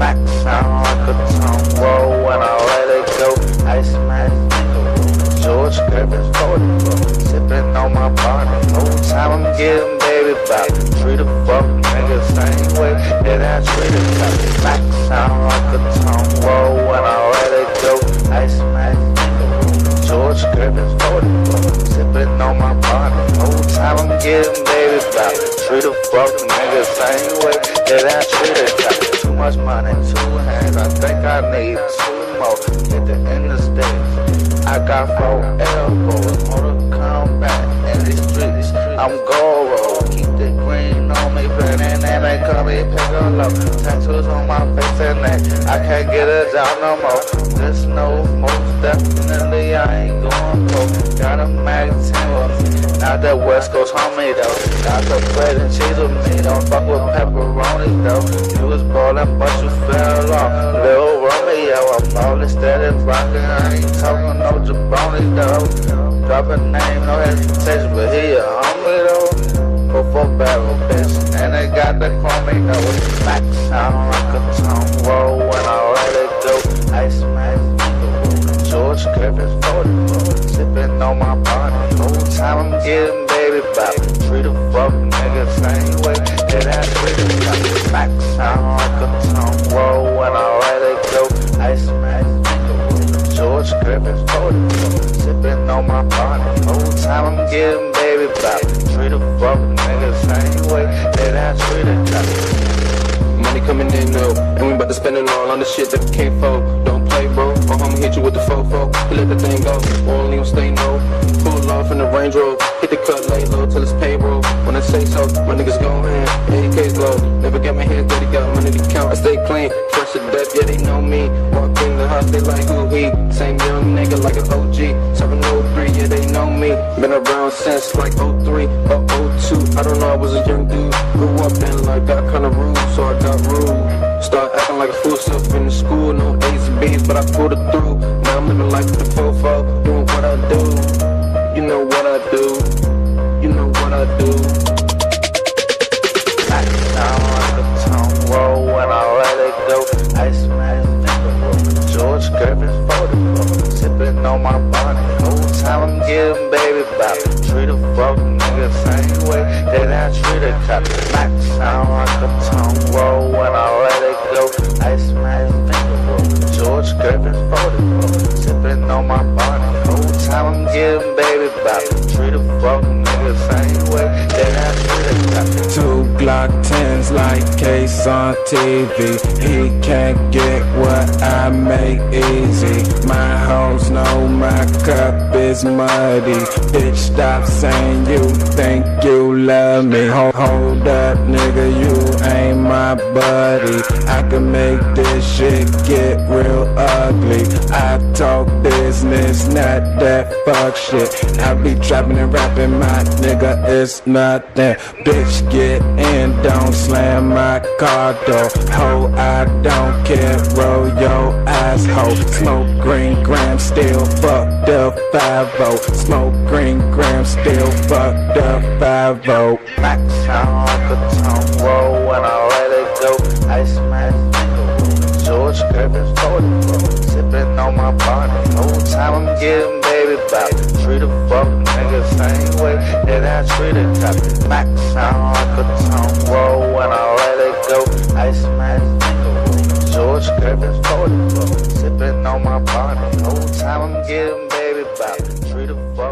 Smack sound like a tongue roll when I let it go. Ice man, George Griffin's 40, sipping on my body. Whole time I'm getting baby back. Treat a fuck nigga same way that I treat a cop. Smack sound like a tongue roll when I let it go. Ice man, George Griffin's 40, sipping on my body. Whole time I'm getting baby back. Treat a fuck nigga same way that I treat a cop. Too much money, 2 hands, I think I need 2 more. At the end of the stage, I got 4 elbows, more to come back in these streets. I'm Goro, keep the green on me, burning and they call me Piccolo. Tattoos on my face and neck, I can't get a job no more. This no, most definitely I ain't going broke. Got a mag 10 with me, not that West Coast homie though. Got the bread and cheese with me, don't fuck with pepperoni though. You was ballin' but you fell off, Lil Romeo. I'm ballin' steady rockin', I ain't talking no jabroni though. Drop a name, no hesitation, but he a homie though. For barrel bitch, and they got the chromie though. Smack sound like a tongue roll when I let it go. Ice man, George Griffin's 40, sipping on my body. Whole time I'm getting baby back. Treat a fuck nigga same way that I treat a cop. Smack sound like a tongue roll when I let it go. Ice man, George Griffin's 40, sipping on my body. Whole time I'm getting baby back. Treat a fuck nigga same way that I treat a cop. Money coming in though, and we about to spend it all on the shit that we can't fold. Don't play bro, or I'ma hit you with the fofo. You let the thing go, only gon' stay no. Pull off in the Range Rover, hit the cut, lay low till it's payroll. When I say so, my niggas go in, AK's low. Never got my hands dirty, got money to count, I stay clean. Fresh to death, yeah they know me. Walk in the house, they like who he. Same young nigga like an OG, 703, yeah they know me. Been around since like 03 or 02, I don't know, I was a young dude. Grew up and like got kinda rude, so I got rude. Start acting like a fool, self in the school, no A's and B's, but I pulled it through. Now I'm living life with the fofo, doing what I do. You know what I do, you know what I do. Smack sound like a tongue roll when I let it go. Ice man, George Griffin's 40, sipping on my body. Whole time I'm getting baby back. Treat a fuck nigga same way that I treat a cop. Smack sound like a tongue roll when I let it go. Ice man, George Griffin's 40, sipping on my body. Whole time I'm getting baby back. Treat a fuck nigga same way that I treat a cop. 2 Glock 10s like KassanTv. He can't get what I make easy. My hoes know my cup is muddy. Bitch, stop saying you think you love me. Hold up, nigga, you ain't my buddy. I can make this shit get real ugly. I talk business, not that fuck shit. I be trapping and rapping, my nigga, it's nothing. Bitch, get in, don't slam my car door. Ho, I don't care, roll your asshole. Smoke green gram, still fuck the 5-0. Smoke green gram, still fuck the 5-0. Smack sound like a tongue roll when I let it go. Ice man, George Griffin's 40, sipping on my body. Whole time I'm getting baby back. Treat a fuck nigga same way that I treat a cop. Smack sound like a tongue roll when I let it go. Ice man, George Griffin's 40, sipping on my body. Whole time I'm getting baby back. Treat a fuck